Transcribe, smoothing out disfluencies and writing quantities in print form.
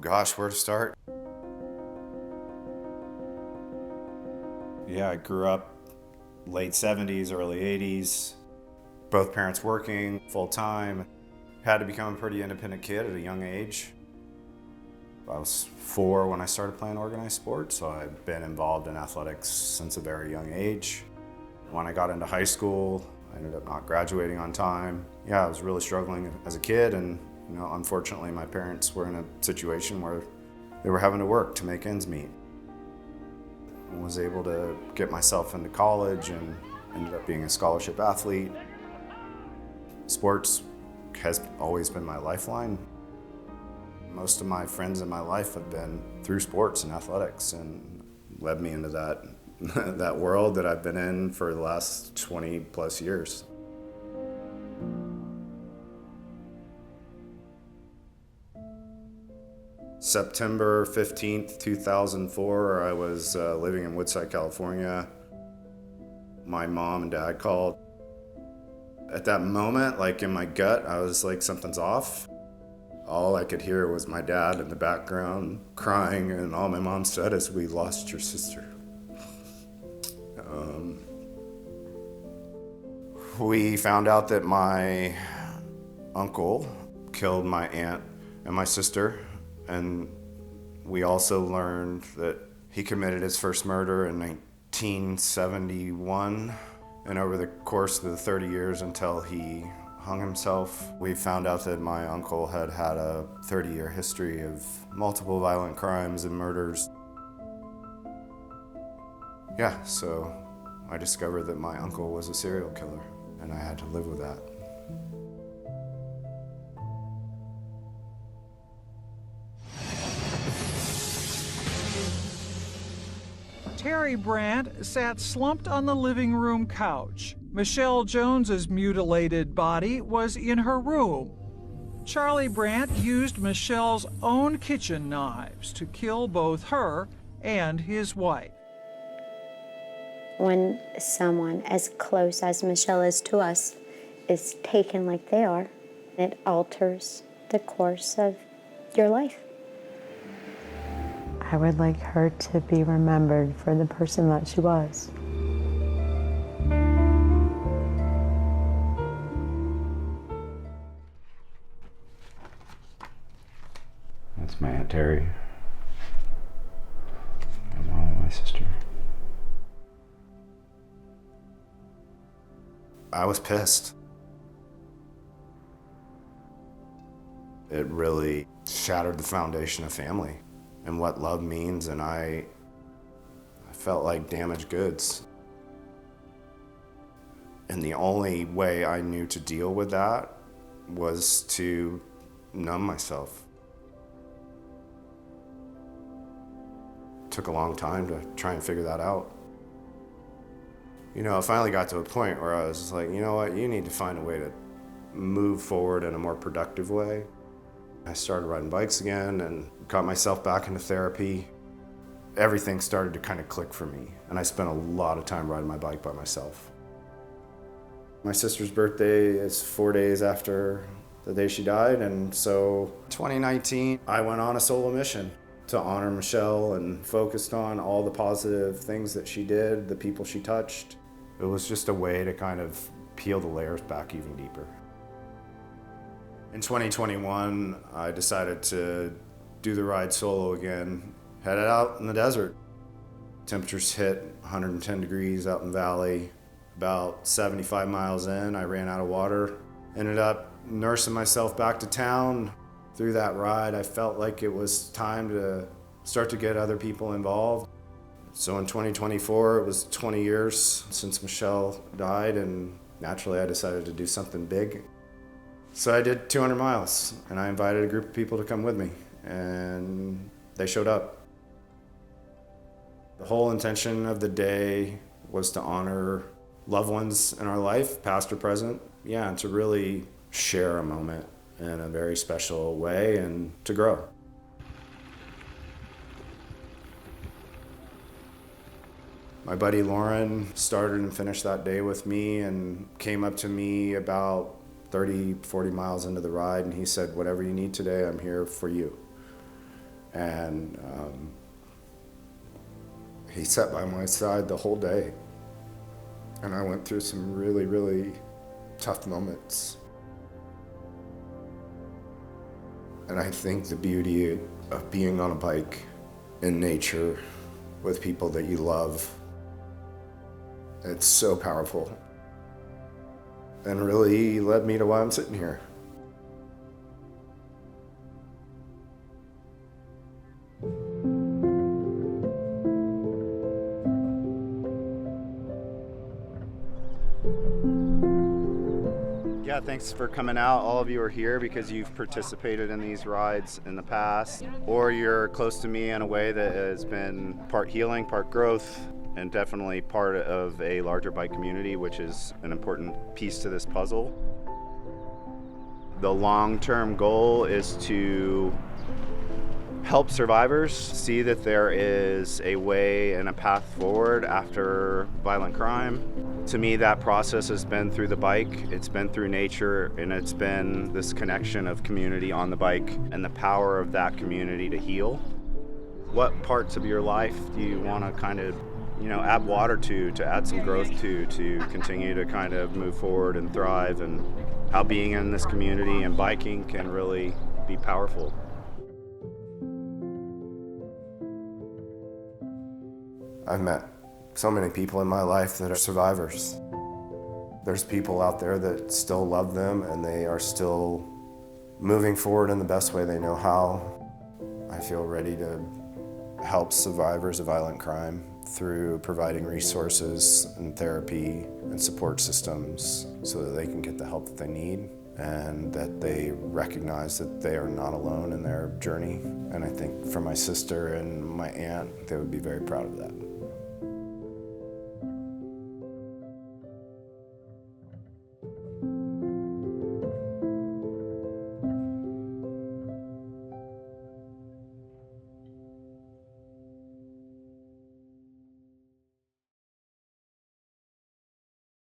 gosh, where to start? Yeah, I grew up late 70s, early 80s. Both parents working full time. Had to become a pretty independent kid at a young age. I was 4 when I started playing organized sports, so I've been involved in athletics since a very young age. When I got into high school, I ended up not graduating on time. Yeah, I was really struggling as a kid, and unfortunately my parents were in a situation where they were having to work to make ends meet. I was able to get myself into college and ended up being a scholarship athlete. Sports has always been my lifeline. Most of my friends in my life have been through sports and athletics and led me into that that world that I've been in for the last 20 plus years. September 15th, 2004, I was living in Woodside, California. My mom and dad called. At that moment, like in my gut, I was like, something's off. All I could hear was my dad in the background crying, and all my mom said is, "We lost your sister." We found out that my uncle killed my aunt and my sister, and we also learned that he committed his first murder in 1971, and over the course of the 30 years until he hung himself, we found out that my uncle had had a 30-year history of multiple violent crimes and murders. Yeah, so I discovered that my uncle was a serial killer, and I had to live with that. Terry Brandt sat slumped on the living room couch. Michelle Jones's mutilated body was in her room. Charlie Brandt used Michelle's own kitchen knives to kill both her and his wife. When someone as close as Michelle is to us is taken like they are, it alters the course of your life. I would like her to be remembered for the person that she was. That's my Aunt Terry. My mom and my sister. I was pissed. It really shattered the foundation of family and what love means, and I felt like damaged goods. And the only way I knew to deal with that was to numb myself. It took a long time to try and figure that out. I finally got to a point where I was just like, you know what, you need to find a way to move forward in a more productive way. I started riding bikes again and got myself back into therapy. Everything started to kind of click for me, and I spent a lot of time riding my bike by myself. My sister's birthday is 4 days after the day she died, and so 2019, I went on a solo mission to honor Michelle and focused on all the positive things that she did, the people she touched. It was just a way to kind of peel the layers back even deeper. In 2021, I decided to do the ride solo again, headed out in the desert. Temperatures hit 110 degrees out in the valley. About 75 miles in, I ran out of water. Ended up nursing myself back to town. Through that ride, I felt like it was time to start to get other people involved. So in 2024, it was 20 years since Michelle died, and naturally I decided to do something big. So I did 200 miles, and I invited a group of people to come with me, and they showed up. The whole intention of the day was to honor loved ones in our life, past or present, and to really share a moment in a very special way and to grow. My buddy Lauren started and finished that day with me and came up to me about 30, 40 miles into the ride, and he said, "Whatever you need today, I'm here for you." And he sat by my side the whole day. And I went through some really, really tough moments. And I think the beauty of being on a bike in nature with people that you love, it's so powerful. And really led me to why I'm sitting here. Yeah, thanks for coming out. All of you are here because you've participated in these rides in the past, or you're close to me in a way that has been part healing, part growth, and definitely part of a larger bike community, which is an important piece to this puzzle. The long-term goal is to help survivors see that there is a way and a path forward after violent crime. To me, that process has been through the bike, it's been through nature, and it's been this connection of community on the bike and the power of that community to heal. What parts of your life do you want to kind of, add water to add some growth to continue to kind of move forward and thrive, and how being in this community and biking can really be powerful? I've met so many people in my life that are survivors. There's people out there that still love them and they are still moving forward in the best way they know how. I feel ready to help survivors of violent crime through providing resources and therapy and support systems so that they can get the help that they need and that they recognize that they are not alone in their journey. And I think for my sister and my aunt, they would be very proud of that.